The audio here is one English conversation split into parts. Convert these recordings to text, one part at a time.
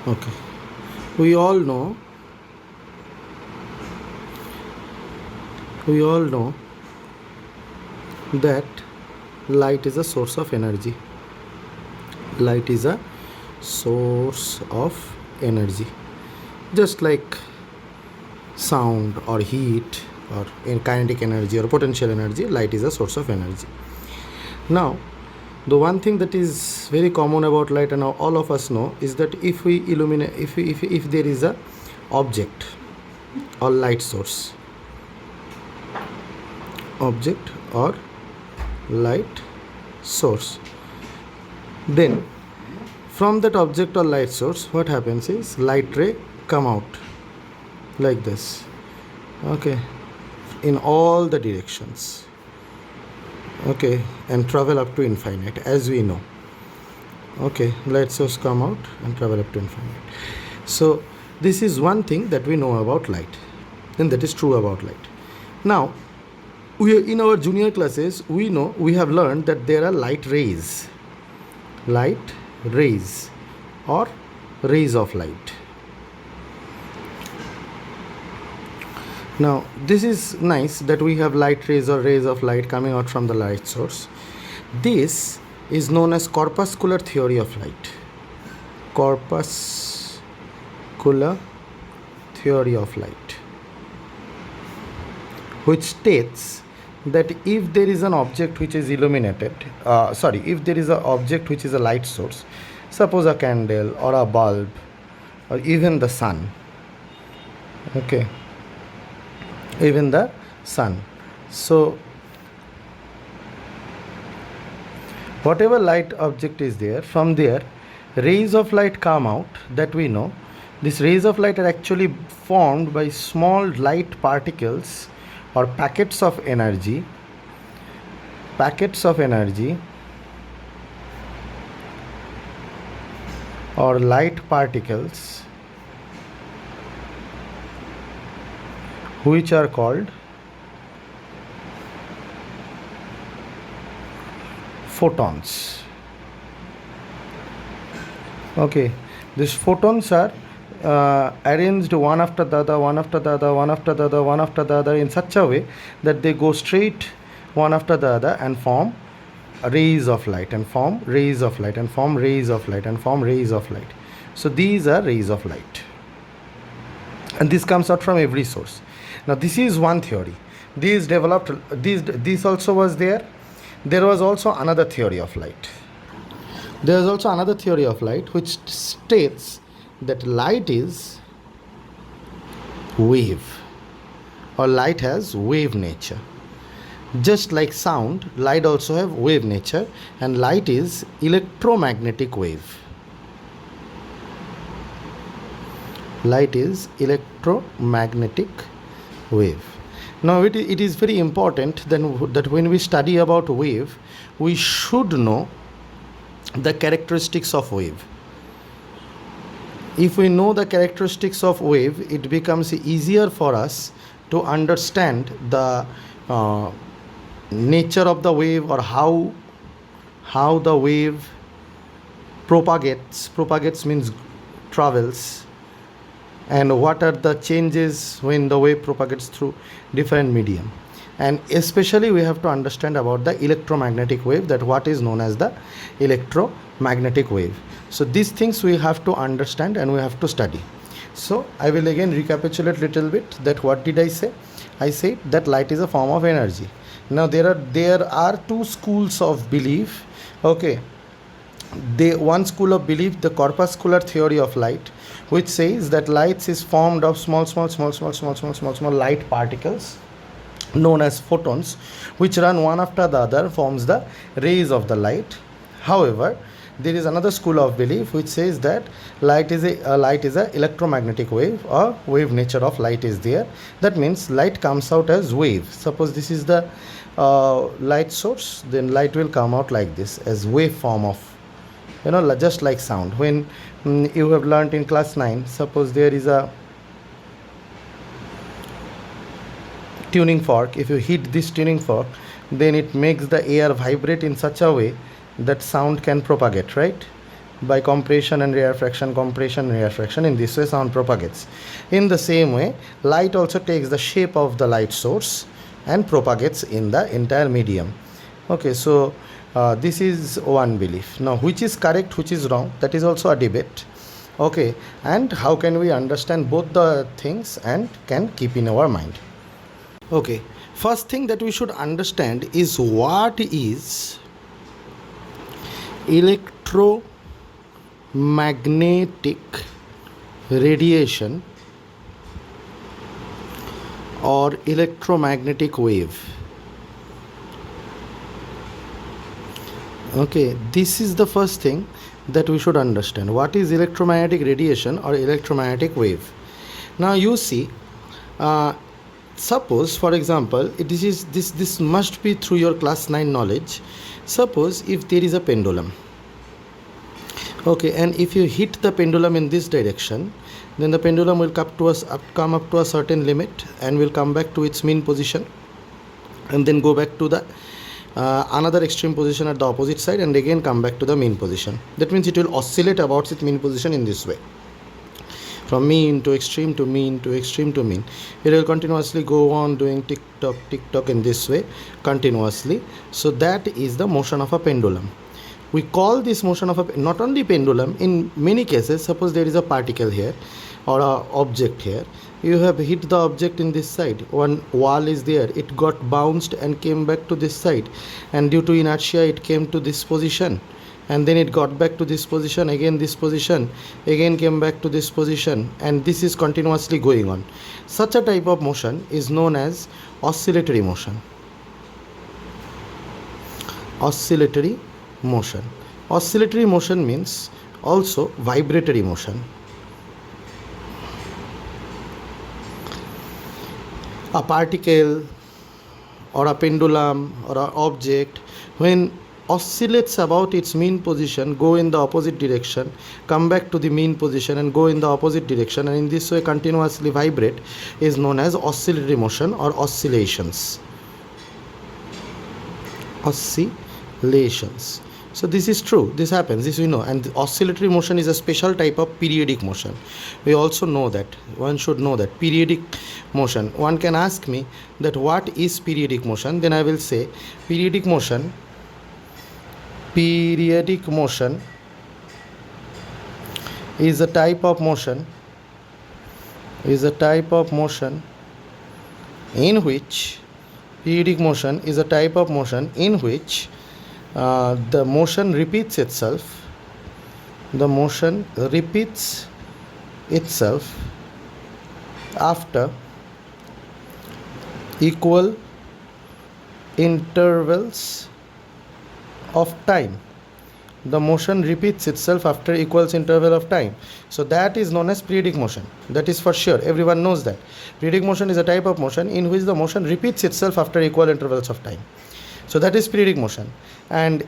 Okay, we all know we all know that light is a source of energy. Light is a source of energy, just like sound or heat or in kinetic energy or potential energy. Light is a source of energy. Now, the one thing that is very common about light and all of us know is that if we illuminate, if there is a object or light source, object or light source, then from that object or light source what happens is light ray come out like this, okay, in all the directions, okay, and travel up to infinite, as we know. Okay, light source come out and travel up to infinite. So this is one thing that we know about light, and that is true about light. Now, we in our junior classes we have learned that there are light rays or rays of light. Now this is nice that we have light rays or rays of light coming out from the light source. This is known as corpuscular theory of light. Corpuscular theory of light, which states that if there is an object which is illuminated, if there is an object which is a light source, suppose a candle or a bulb or even the sun, okay, even the sun. So whatever light object is there, from there rays of light come out, that we know. These rays of light are actually formed by small light particles or packets of energy or light particles, which are called photons. Okay, these photons are arranged one after the other, one after the other, one after the other, one after the other, in such a way that they go straight one after the other and form rays of light and form rays of light and form rays of light and form rays of light. So these are rays of light, and this comes out from every source. Now this is one theory. This also was there. There was also another theory of light. There is also another theory of light which states that light is wave, or light has wave nature. Just like sound, light also have wave nature, and light is electromagnetic wave. Light is electromagnetic wave. Now it is very important that when we study about wave, we should know the characteristics of wave. If we know the characteristics of wave, it becomes easier for us to understand the nature of the wave, or how the wave propagates means travels, and what are the changes when the wave propagates through different medium. And especially we have to understand about the electromagnetic wave, that what is known as the electromagnetic wave. So these things we have to understand and we have to study. So I will again recapitulate little bit, that what did I say? I said that light is a form of energy. Now there are two schools of belief. Okay, one school of belief, the corpuscular theory of light, which says that light is formed of small light particles known as photons, which run one after the other, forms the rays of the light. However, there is another school of belief which says that light is a electromagnetic wave, or wave nature of light is there. That means light comes out as wave. Suppose this is the light source, then light will come out like this, as wave form of, just like sound. When you have learnt in class 9, suppose there is a tuning fork. If you hit this tuning fork, then it makes the air vibrate in such a way that sound can propagate, right? by compression and rarefaction. In this way sound propagates. In the same way, light also takes the shape of the light source and propagates in the entire medium. Okay, so this is one belief. Now, which is correct, which is wrong, that is also a debate. Okay, and how can we understand both the things and can keep in our mind? Okay, first thing that we should understand is what is electromagnetic radiation or electromagnetic wave. Okay, this is the first thing that we should understand. What is electromagnetic radiation or electromagnetic wave? Now you see, suppose for example, this must be through your class 9 knowledge. Suppose if there is a pendulum, okay, and if you hit the pendulum in this direction, then the pendulum will come up to a certain limit and will come back to its mean position and then go back to the another extreme position at the opposite side and again come back to the mean position. That means it will oscillate about its mean position in this way, from mean to extreme to mean to extreme to mean. It will continuously go on doing tick tock in this way continuously. So that is the motion of a pendulum. We call this motion of a, not only pendulum, in many cases, suppose there is a particle here or a object here, you have hit the object in this side, one wall is there, it got bounced and came back to this side, and due to inertia it came to this position, and then it got back to this position, again this position, again came back to this position, and this is continuously going on. Such a type of motion is known as oscillatory motion. Oscillatory motion. Oscillatory motion means also vibratory motion. A particle or a pendulum or an object, when oscillates about its mean position, go in the opposite direction, come back to the mean position and go in the opposite direction, and in this way continuously vibrate, is known as oscillatory motion or oscillations. Oscillations. So this is true, this happens, this we know, and oscillatory motion is a special type of periodic motion. We also know that, one should know that, periodic motion. One can ask me that what is periodic motion, then I will say periodic motion is a type of motion in which periodic motion is a type of motion in which the motion repeats itself. The motion repeats itself after equal intervals of time. The motion repeats itself after equal interval of time. So that is known as periodic motion. That is for sure. Everyone knows that. Periodic motion is a type of motion in which the motion repeats itself after equal intervals of time. So that is periodic motion. And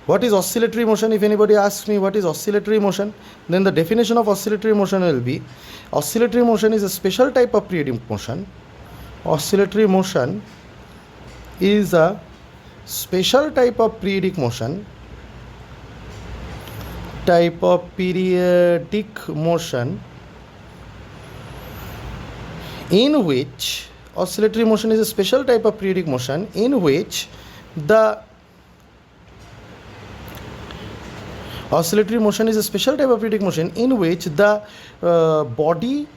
what is oscillatory motion? If anybody asks me what is oscillatory motion, then the definition of oscillatory motion will be, oscillatory motion is a special type of periodic motion. Oscillatory motion is a special type of periodic motion, in which oscillatory motion is a special type of periodic motion in which the oscillatory motion is a special type of periodic motion in which the body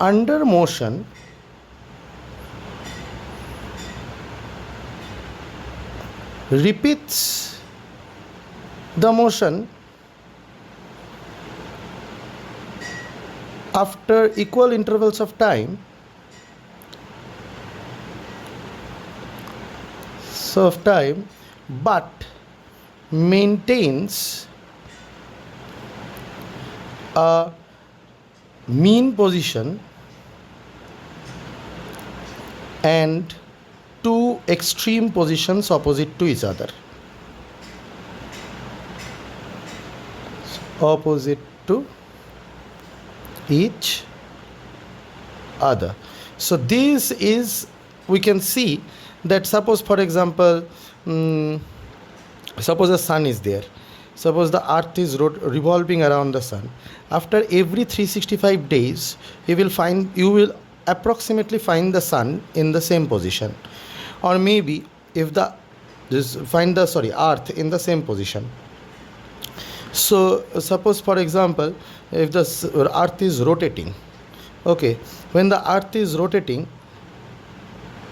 under motion repeats the motion after equal intervals of time, but maintains a mean position and two extreme positions opposite to each other. So this is, we can see that suppose for example, suppose the sun is there. Suppose the earth is revolving around the sun. After every 365 days, you will approximately find the sun in the same position. Or maybe if the just find the earth in the same position. So suppose for example, if the earth is rotating, okay, when the earth is rotating,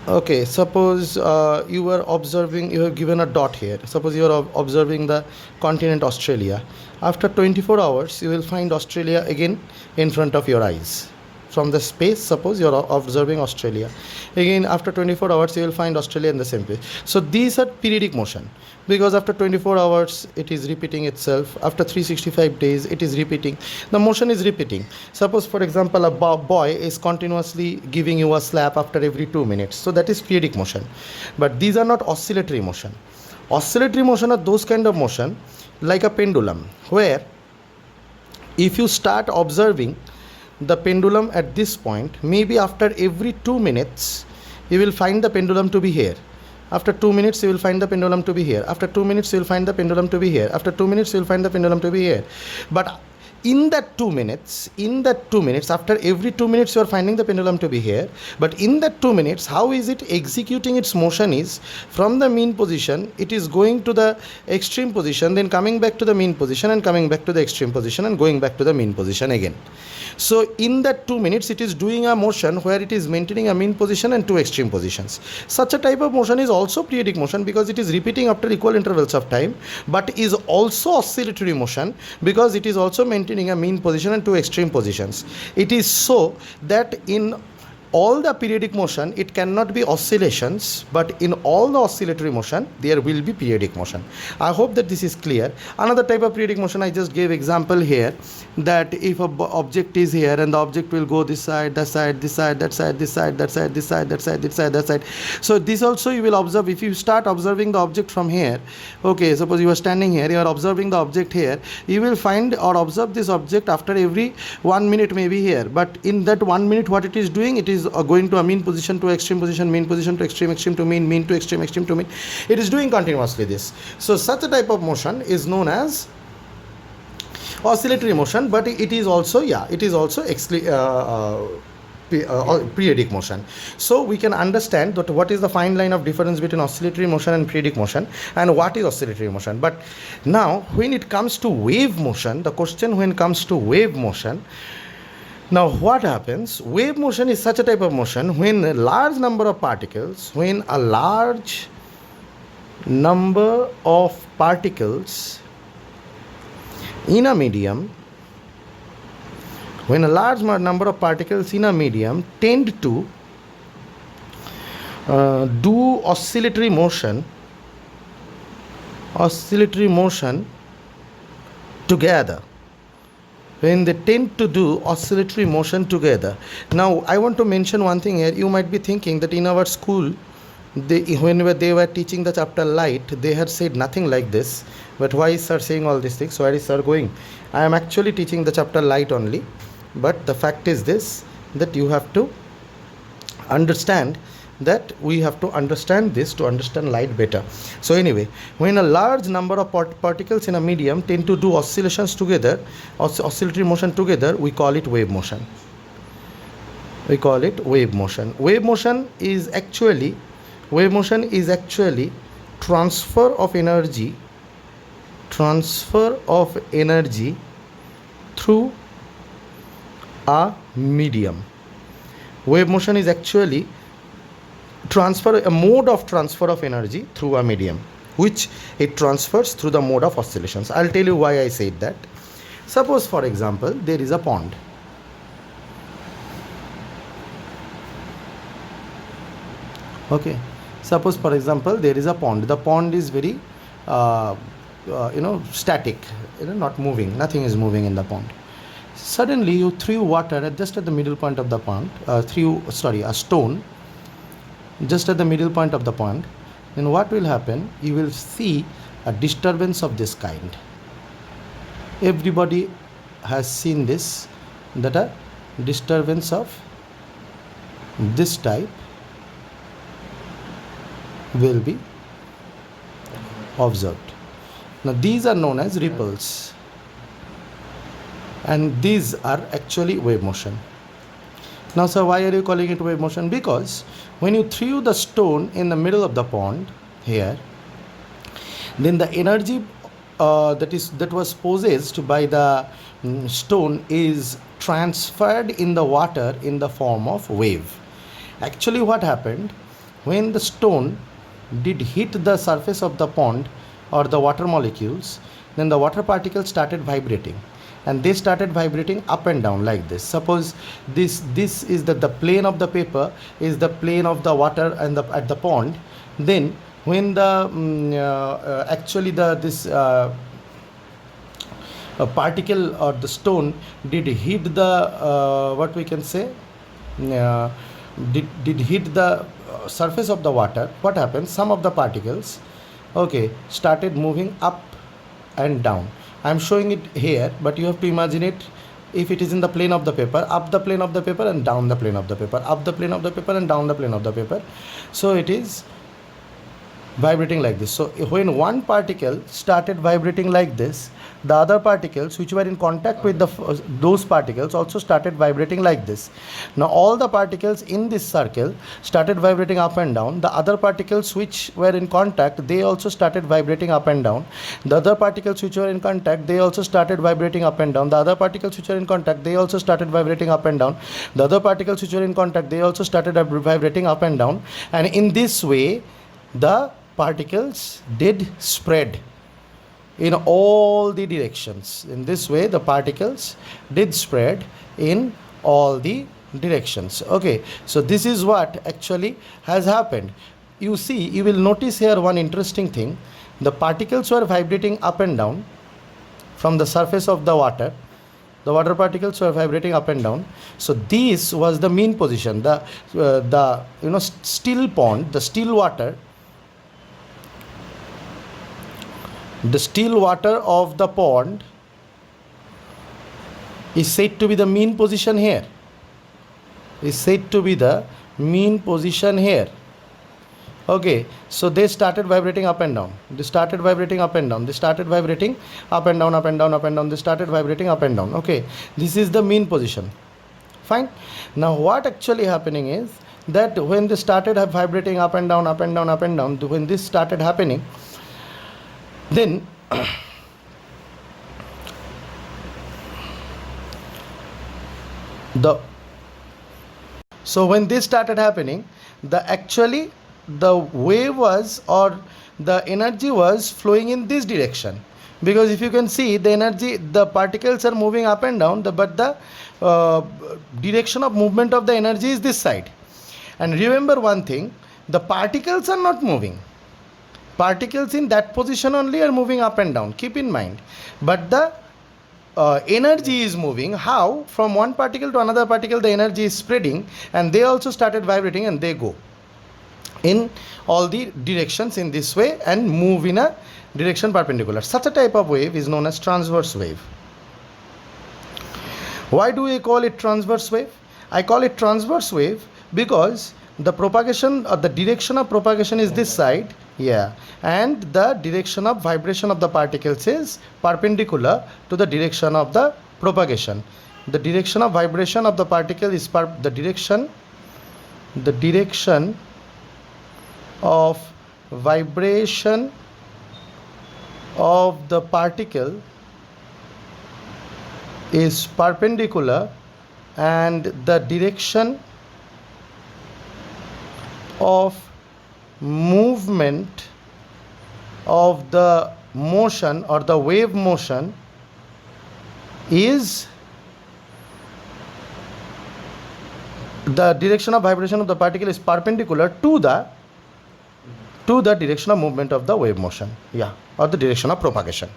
okay, suppose you are observing, you have given a dot here, suppose you are observing the continent Australia. After 24 hours you will find Australia again in front of your eyes. From the space, suppose you are observing Australia, again after 24 hours you will find Australia in the same place. So these are periodic motion, because after 24 hours it is repeating itself, after 365 days it is repeating, the motion is repeating. Suppose for example a boy is continuously giving you a slap after every 2 minutes, so that is periodic motion. But these are not oscillatory motion. Oscillatory motion are those kind of motion like a pendulum, where if you start observing the pendulum at this point, maybe after every 2 minutes you will find the pendulum to be here. After 2 minutes you will find the pendulum to be here. After 2 minutes you will find the pendulum to be here. After 2 minutes you will find the pendulum to be here. But in that 2 minutes, after every 2 minutes you are finding the pendulum to be here. But in that 2 minutes, how is it executing its motion is from the mean position, it is going to the extreme position, then coming back to the mean position and coming back to the extreme position and going back to the mean position again. So in that 2 minutes it is doing a motion where it is maintaining a mean position and two extreme positions. Such a type of motion is also periodic motion, because it is repeating after equal intervals of time, but is also oscillatory motion because it is also maintaining a mean position and two extreme positions. It is so that in all the periodic motion it cannot be oscillations, but in all the oscillatory motion there will be periodic motion. I hope that this is clear. Another type of periodic motion, I just gave example here, that if a object is here and the object will go this side, that side, this side, that side, this side, that side, this side, that side, this side, that side. So this also you will observe. If you start observing the object from here, okay, suppose you are standing here, you are observing the object here, you will find or observe this object after every 1 minute maybe here, but in that 1 minute what it is doing, it is going to a mean position to extreme position, mean position to extreme, extreme to mean, mean to extreme, extreme to mean. It is doing continuously this. So such a type of motion is known as oscillatory motion, but it is also periodic motion. So we can understand that what is the fine line of difference between oscillatory motion and periodic motion, and what is oscillatory motion. But now when it comes to wave motion, the question when it comes to wave motion, now what happens? Wave motion is such a type of motion when a large number of particles, in a medium, when a large number of particles in a medium tend to do oscillatory motion together. When they tend to do oscillatory motion together. Now I want to mention one thing here. You might be thinking that in our school, when they were teaching the chapter light, they had said nothing like this. But why is sir saying all these things? So where is sir going? I am actually teaching the chapter light only. But the fact is this, that you have to understand that we have to understand this to understand light better. So anyway, when a large number of particles in a medium tend to do oscillations together, oscillatory motion together, we call it wave motion. Wave motion is actually transfer of energy through a medium. Wave motion is actually a mode of transfer of energy through a medium, which it transfers through the mode of oscillations. I'll tell you why I said that. Suppose for example there is a pond. Okay, suppose for example there is a pond. The pond is very static, not moving, nothing is moving in the pond. Suddenly you threw water just at the middle point of the pond, a stone just at the middle point of the pond. Then what will happen? You will see a disturbance of this kind. Everybody has seen this, that a disturbance of this type will be observed. Now these are known as ripples, and these are actually wave motion. Now sir, why are you calling it wave motion? Because when you threw the stone in the middle of the pond here, then the energy that was possessed by the stone is transferred in the water in the form of wave. Actually what happened, when the stone did hit the surface of the pond or the water molecules, then the water particles started vibrating, and they started vibrating up and down like this. Suppose this is the plane of the paper is the plane of the water and at the pond. Then when the actually the this particle or the stone did hit the what we can say did hit the surface of the water, what happens, some of the particles, okay, started moving up and down. I am showing it here, but you have to imagine it if it is in the plane of the paper, up the plane of the paper and down the plane of the paper, up the plane of the paper and down the plane of the paper. So it is vibrating like this. So when one particle started vibrating like this, the other particles which were in contact with those particles also started vibrating like this. Now all the particles in this circle started vibrating up and down. The other particles which were in contact, they also started vibrating up and down. The other particles which were in contact, they also started vibrating up and down. The other particles which were in contact, they also started vibrating up and down. The other particles which were in contact, they also started vibrating up and down. And in this way the particles did spread in all the directions. In this way the particles did spread in all the directions. Okay, so this is what actually has happened. You see, you will notice here one interesting thing. The particles were vibrating up and down from the surface of the water. The water particles were vibrating up and down. So this was the mean position. The still pond, the still water, the still water of the pond is said to be the mean position here. Is said to be the mean position here. Okay, so they started vibrating up and down. They started vibrating up and down. They started vibrating up and down, up and down, up and down. They started vibrating up and down. Okay, this is the mean position. Fine. Now what actually happening is that when they started vibrating up and down, up and down, up and down, when this started happening, then so when this started happening, the wave was, or the energy was flowing in this direction, because if you can see the particles are moving up and down, but the direction of movement of the energy is this side. And remember one thing, the particles are not moving. Particles in that position only are moving up and down, keep in mind. But the energy is moving. How? From one particle to another particle the energy is spreading, and they also started vibrating, and they go in all the directions in this way and move in a direction perpendicular. Such a type of wave is known as transverse wave. Why do we call it transverse wave? I call it transverse wave because the propagation, or the direction of propagation, is this side, yeah, and the direction of vibration of the particles is perpendicular to the direction of the propagation. The direction of vibration of the particle is the direction of vibration of the particle is perpendicular, and the direction of movement of the motion, or the wave motion, is the direction of vibration of the particle is perpendicular to the direction of movement of the wave motion, yeah, or the direction of propagation.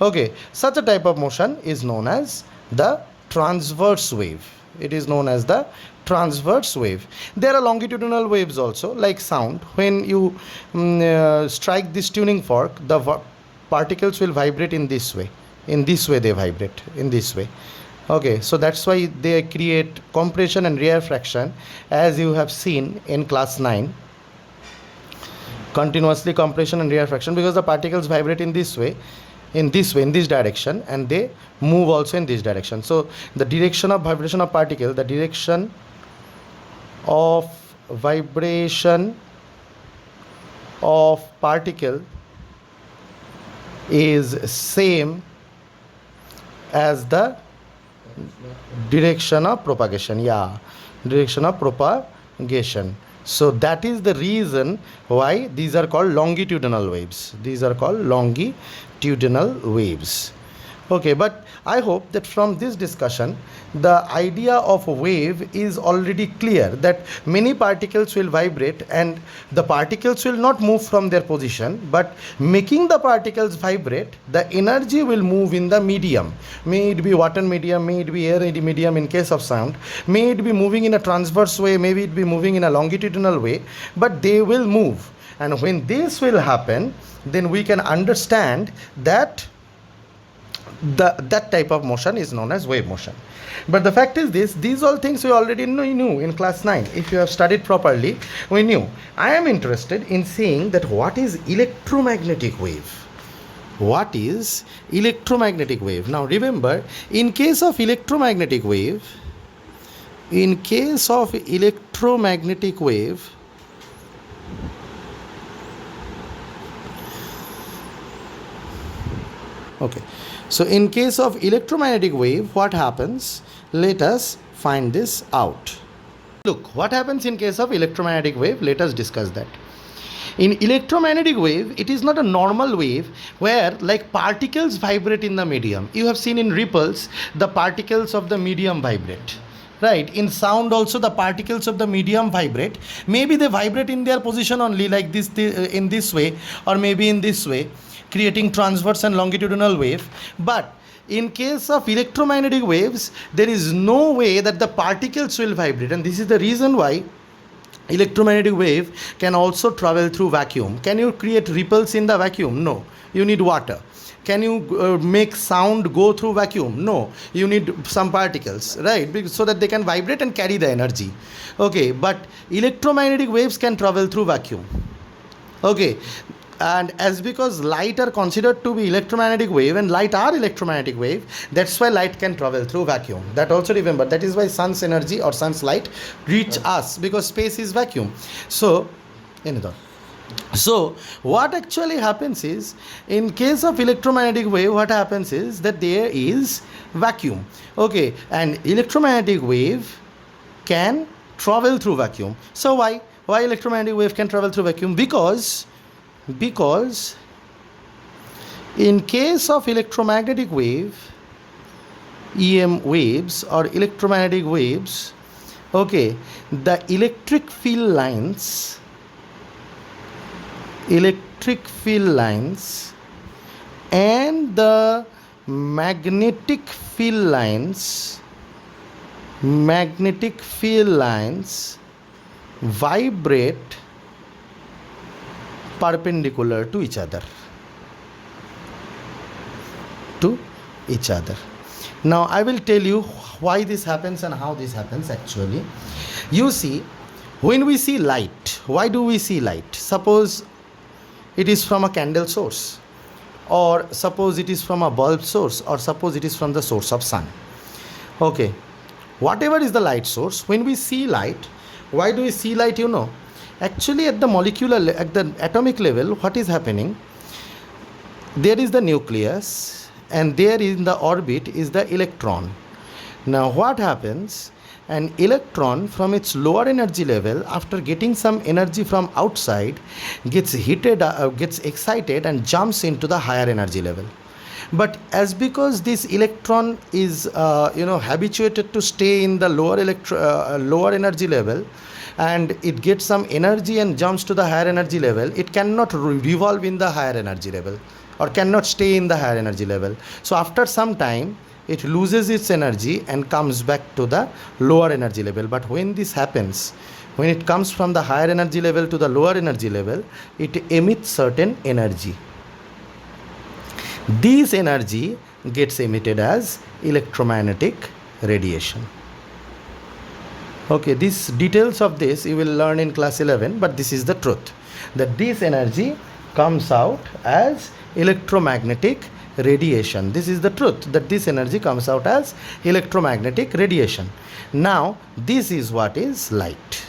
Okay, such a type of motion is known as the transverse wave. It is known as the transverse wave. There are longitudinal waves also, like sound. When you strike this tuning fork, the particles will vibrate in this way. In this way they vibrate, in this way. Okay, so that's why they create compression and rarefaction, as you have seen in class 9. continuously compression and rarefaction, because the particles vibrate in this way, in this direction, and they move also in this direction. So the direction of vibration of particle, the direction of vibration of particle is same as the direction of propagation. Yeah, direction of propagation. So that is the reason why these are called longitudinal waves. These are called longitudinal waves. Okay, but I hope that from this discussion the idea of a wave is already clear, that many particles will vibrate and the particles will not move from their position, but making the particles vibrate, the energy will move in the medium. May it be water medium, may it be air medium in case of sound, may it be moving in a transverse way, maybe it be moving in a longitudinal way, but they will move. And when this will happen, then we can understand that that type of motion is known as wave motion. But the fact is this, these all things we already knew in class 9. If you have studied properly, we knew. I am interested in seeing that what is electromagnetic wave. What is electromagnetic wave? Now remember, in case of electromagnetic wave, okay, so in case of electromagnetic wave, what happens? Let us find this out. Look, what happens in case of electromagnetic wave? Let us discuss that. In electromagnetic wave, it is not a normal wave where like particles vibrate in the medium. You have seen in ripples, the particles of the medium vibrate. Right, in sound also the particles of the medium vibrate. Maybe they vibrate in their position only, like this in this way, or maybe in this way, creating transverse and longitudinal wave. But in case of electromagnetic waves, there is no way that the particles will vibrate, and this is the reason why electromagnetic wave can also travel through vacuum. Can you create ripples in the vacuum? No, you need water. Can you make sound go through vacuum? No, you need some particles, right? So that they can vibrate and carry the energy. Okay, but electromagnetic waves can travel through vacuum. Okay, and as because light are considered to be electromagnetic wave and light are electromagnetic wave, that's why light can travel through vacuum. That also remember, that is why sun's energy or sun's light reach us, because space is vacuum. So what actually happens is, in case of electromagnetic wave, what happens is that there is vacuum. Okay, and electromagnetic wave can travel through vacuum. So why electromagnetic wave can travel through vacuum? Because in case of electromagnetic wave, EM waves or electromagnetic waves, okay, the electric field lines and the magnetic field lines vibrate perpendicular to each other. Now I will tell you why this happens and how this happens actually. You see, when we see light, why do we see light? Suppose it is from a candle source, or suppose it is from a bulb source, or suppose it is from the source of sun. Okay, whatever is the light source, when we see light, why do we see light? Actually at the atomic level, what is happening? There is the nucleus, and there in the orbit is the electron. Now what happens? An electron from its lower energy level, after getting some energy from outside, gets excited and jumps into the higher energy level. But as because this electron is habituated to stay in the lower energy level, and it gets some energy and jumps to the higher energy level, it cannot revolve in the higher energy level, or cannot stay in the higher energy level. So after some time it loses its energy and comes back to the lower energy level. But when this happens, when it comes from the higher energy level to the lower energy level, it emits certain energy. This energy gets emitted as electromagnetic radiation. Okay, these details of this you will learn in class 11, but this is the truth. that this energy comes out as electromagnetic radiation. This is the truth, that this energy comes out as electromagnetic radiation. Now this is what is light.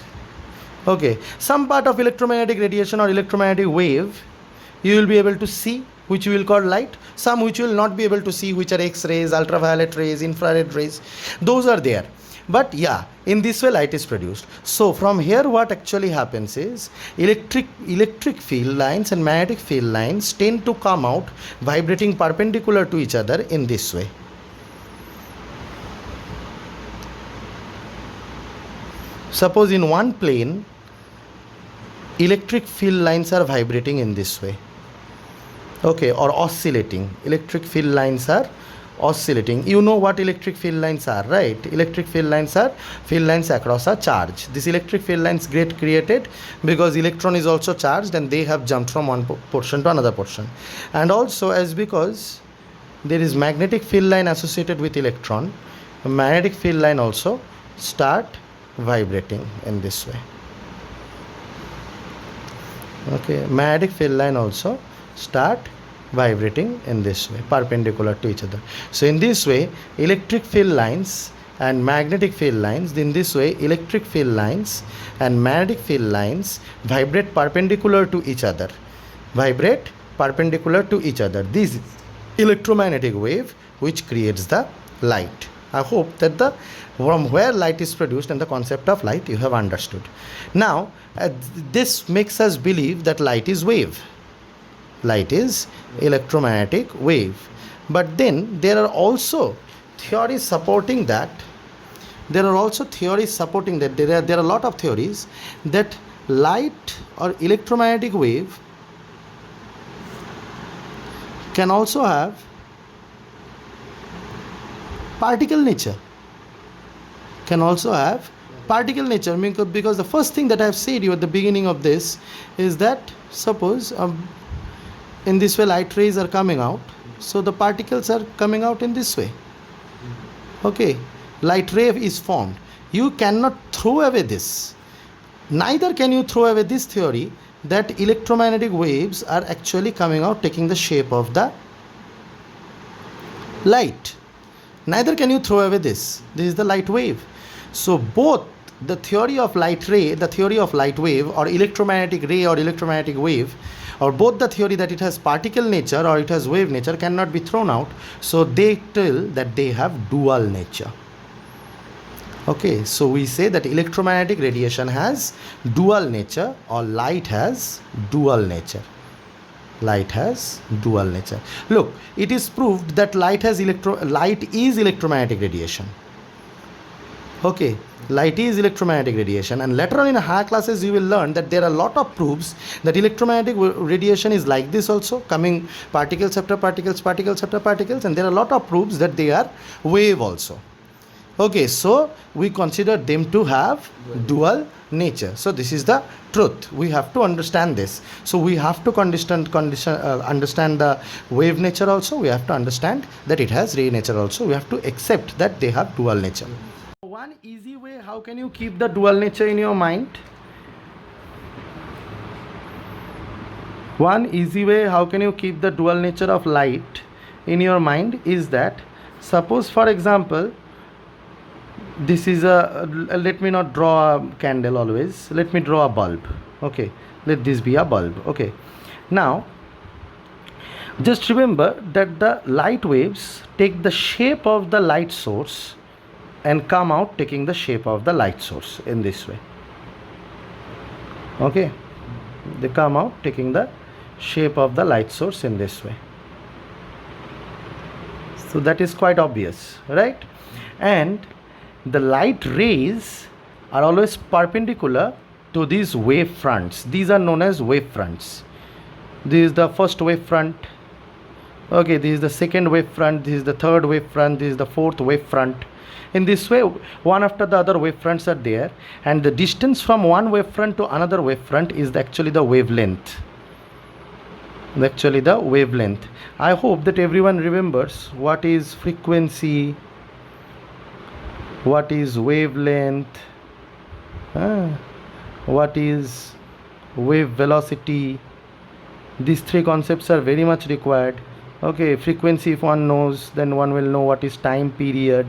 Okay, some part of electromagnetic radiation or electromagnetic wave you will be able to see, which you will call light. Some which you will not be able to see, which are X-rays, ultraviolet rays, infrared rays, those are there. But yeah, in this way light is produced. So from here what actually happens is electric field lines and magnetic field lines tend to come out vibrating perpendicular to each other in this way. Suppose in one plane electric field lines are vibrating in this way, okay, or oscillating. Electric field lines are oscillating. You know what electric field lines are, right? Electric field lines are field lines across a charge. This electric field lines get created because electron is also charged and they have jumped from one portion to another portion, and also as because there is magnetic field line associated with electron, a magnetic field line also start vibrating in this way. Okay, magnetic field line also start vibrating in this way, perpendicular to each other. So in this way electric field lines and magnetic field lines, in this way electric field lines and magnetic field lines vibrate perpendicular to each other, vibrate perpendicular to each other. This is electromagnetic wave which creates the light. I hope that the from where light is produced and the concept of light you have understood. Now this makes us believe that light is wave. Light is electromagnetic wave. But then there are also theories supporting that. There are also theories supporting that. There are a lot of theories that light or electromagnetic wave can also have particle nature. Can also have particle nature, because the first thing that I have said you at the beginning of this is that suppose in this way light rays are coming out, so the particles are coming out in this way. Okay, light ray is formed. You cannot throw away this. Neither can you throw away this theory that electromagnetic waves are actually coming out taking the shape of the light. Neither can you throw away this. This is the light wave. So both the theory of light ray, the theory of light wave, or electromagnetic ray or electromagnetic wave, or both the theory that it has particle nature or it has wave nature cannot be thrown out. So they tell that they have dual nature. Okay, so we say that electromagnetic radiation has dual nature or light has dual nature. Light has dual nature. Look, it is proved that light is electromagnetic radiation. Okay, light is electromagnetic radiation, and later on in higher classes you will learn that there are a lot of proofs that electromagnetic radiation is like this also, coming particles after particles, particles after particles, and there are a lot of proofs that they are wave also. Okay, so we consider them to have dual nature. So this is the truth. We have to understand this. So we have to understand the wave nature also. We have to understand that it has ray nature also. We have to accept that they have dual nature. One easy way, how can you keep the dual nature in your mind? One easy way, how can you keep the dual nature of light in your mind is that, suppose for example, this is let me not draw a candle always, let me draw a bulb. Okay, let this be a bulb. Okay, now just remember that the light waves take the shape of the light source and come out taking the shape of the light source in this way. Okay, they come out taking the shape of the light source in this way. So that is quite obvious, right? And the light rays are always perpendicular to these wave fronts. These are known as wave fronts. This is the first wave front. Okay, this is the second wave front. This is the third wave front. This is the fourth wave front. In this way, one after the other wave fronts are there, and the distance from one wave front to another wave front is actually the wavelength. Actually, the wavelength. I hope that everyone remembers what is frequency, what is wavelength, what is wave velocity. These three concepts are very much required. Okay, frequency, if one knows, then one will know what is time period.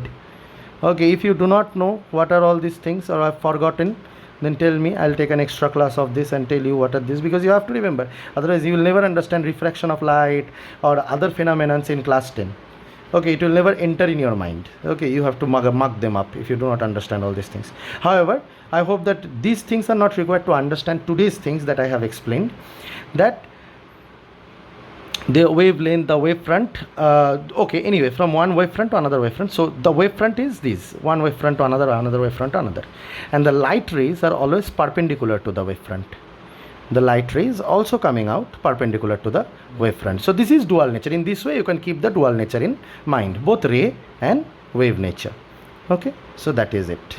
Okay, if you do not know what are all these things or have forgotten, then tell me, I'll take an extra class of this and tell you what are this, because you have to remember, otherwise you will never understand refraction of light or other phenomena in class 10. Okay, it will never enter in your mind. Okay, you have to mug them up if you do not understand all these things. However, I hope that these things are not required to understand today's things that I have explained, that the wavelength, the wavefront. Okay, anyway, from one wavefront to another wavefront. So the wavefront is this, one wavefront to another, another wavefront to another, and the light rays are always perpendicular to the wavefront. The light rays also coming out perpendicular to the wavefront. So this is dual nature. In this way you can keep the dual nature in mind, both ray and wave nature. Okay, so that is it.